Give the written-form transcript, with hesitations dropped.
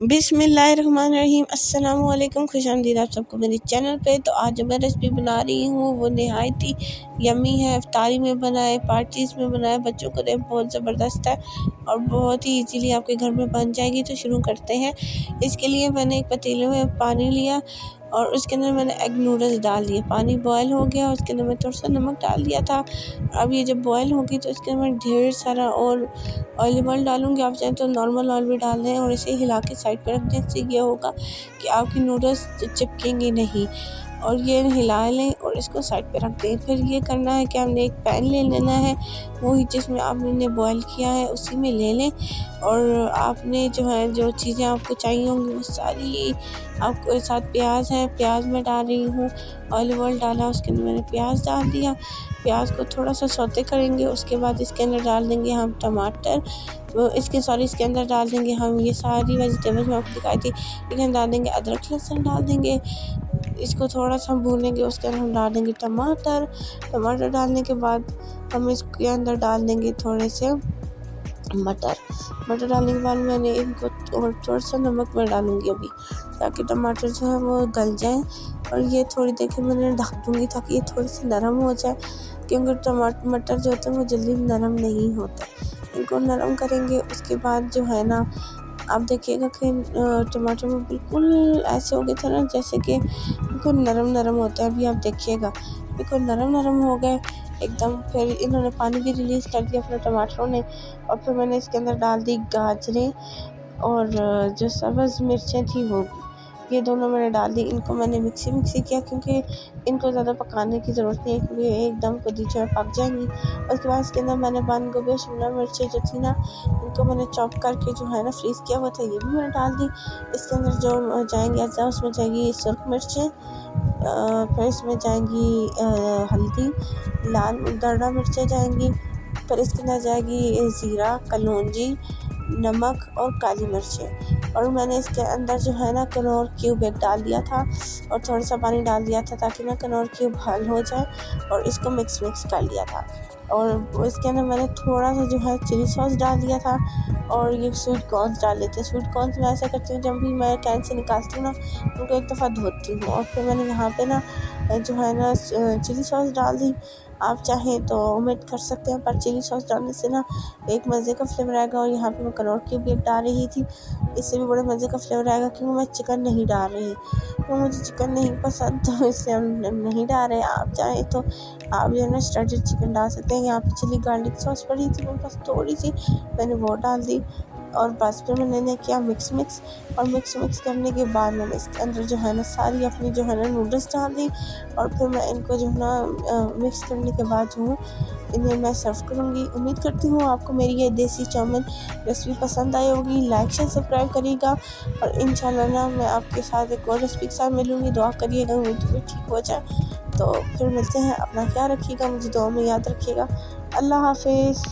बिस्मिल्लाहिर्रहमानिर्रहीम। अस्सलामुअलैकुम, खुशामदीद आप सबको मेरे चैनल पे। तो आज जो मैं रेसिपी बना रही हूँ वो नहायत ही यम्मी है। इफ्तारी में बनाए, पार्टीज़ में बनाए, बच्चों को दे, बहुत ज़बरदस्त है और बहुत ही इजीली आपके घर में बन जाएगी। तो शुरू करते हैं। इसके लिए मैंने एक पतीले में पानी लिया और उसके अंदर मैंने एग नूडल्स डाल दिए। पानी बॉयल हो गया, उसके अंदर मैं थोड़ा सा नमक डाल दिया था। अब ये जब बॉयल होगी तो इसके अंदर मैं ढेर सारा और ऑलिव ऑयल डालूँगी। आप चाहें तो नॉर्मल ऑयल भी डाल दें और इसे हिला के साइड पर रख दें। इससे ये होगा कि आपकी नूडल्स चिपकेंगे नहीं। और ये हिला लें और इसको साइड पे रख दें। फिर ये करना है कि हमने एक पैन ले लेना है, वही जिसमें आपने बॉयल किया है उसी में ले लें। और आपने जो है जो चीज़ें आपको चाहिए होंगी वो सारी आपको साथ प्याज है, प्याज मैं डाल रही हूँ। ऑलिव ऑयल डाला, उसके अंदर मैंने प्याज डाल दिया। प्याज को थोड़ा सा सौते करेंगे। उसके बाद इसके अंदर डाल देंगे हम टमाटर, इसके अंदर डाल देंगे हम ये सारी वेजिटेबल्स मैं आपको दिखाई थी। इसके अंदर डाल देंगे अदरक लहसुन डाल देंगे। इसको थोड़ा सा भूनेंगे। उसके अंदर हम डाल देंगे टमाटर। टमाटर डालने के बाद हम इसके अंदर डाल देंगे थोड़े से मटर डालने के बाद मैंने इनको और थोड़ा सा नमक मैं डालूँगी अभी, ताकि टमाटर जो है वो गल जाए। और ये थोड़ी देर के मैंने ढक दूँगी ताकि ये थोड़ी सी नरम हो जाए, क्योंकि मटर जो होते हैं वो जल्दी नरम नहीं होते। इनको नरम करेंगे। उसके बाद जो है ना, आप देखिएगा कि टमाटर में बिल्कुल ऐसे हो गए थे ना जैसे कि बिल्कुल नरम होता है। अभी आप देखिएगा बिल्कुल नरम हो गए एकदम। फिर इन्होंने पानी भी रिलीज़ कर दिया अपने टमाटरों ने। और फिर मैंने इसके अंदर डाल दी गाजरें और जो सब्ज़ मिर्चें थी वो, ये दोनों मैंने डाल दी। इनको मैंने मिक्सी किया, क्योंकि इनको ज़्यादा पकाने की ज़रूरत नहीं है, क्योंकि एकदम कदीचे में पक जाएंगी। उसके बाद इसके अंदर मैंने बंद गोभी और शिमला मिर्चें जो थी ना, इनको मैंने चॉप करके जो है ना फ्रीज़ किया हुआ था, ये भी मैंने डाल दी। इसके अंदर जो जाएंगे अज्जा, उसमें जाएगी सुरख मिर्चें, फिर इसमें जाएंगी हल्दी, लाल दरड़ा मिर्चें जाएंगी। फिर इसके अंदर जाएगी ज़ीरा, कलौंजी, नमक और काली मिर्चें। और मैंने इसके अंदर जो है ना कनौर क्यूब एक डाल दिया था और थोड़ा सा पानी डाल दिया था, ताकि ना कनौर क्यूब हल हो जाए। और इसको मिक्स कर लिया था। और इसके अंदर मैंने थोड़ा सा जो है चिली सॉस डाल दिया था। और ये स्वीट कॉर्न्स डाल लेते हैं। स्वीट कॉर्न्स मैं ऐसा करती हूँ, जब भी मैं कैन से निकालती हूँ ना, उनको एक दफ़ा धोती हूँ और फिर मैंने यहाँ पे ना जो है ना चिली सॉस डाल दी। आप चाहें तो ओमिट कर सकते हैं, पर चिली सॉस डालने से ना एक मज़े का फ्लेवर आएगा। और यहाँ पे मैं कनौर क्यूब भी डाल रही थी, इससे भी बड़े मज़े का फ्लेवर आएगा। क्योंकि मैं चिकन नहीं डाल रही, क्योंकि मुझे चिकन नहीं पसंद, तो इसलिए हम नहीं डाल रहे। आप चाहें तो आप जो है ना स्टर्टेड चिकन डाल सकते हैं। यहाँ पे चिली गार्लिक सॉस पड़ी थी मेरे पास थोड़ी सी, मैंने वो डाल दी। और बस फिर मैंने किया मिक्स और मिक्स करने के बाद मैंने इसके अंदर जो है ना सारी अपनी जो है ना नूडल्स डाल दी। और फिर मैं इनको जो है ना मिक्स करने के बाद जो हूँ इन्हें मैं सर्व करूँगी। उम्मीद करती हूँ आपको मेरी ये देसी चाउमीन रेसिपी पसंद आई होगी। लाइक शेयर सब्सक्राइब करिएगा और इंशाल्लाह ना मैं आपके साथ एक और रेसिपी के साथ मिलूँगी। दुआ करिएगा मेरी तबीयत ठीक हो जाए। तो फिर मिलते हैं। अपना ख्याल रखिएगा, मुझे दुआ में याद रखिएगा। अल्लाह हाफिज़।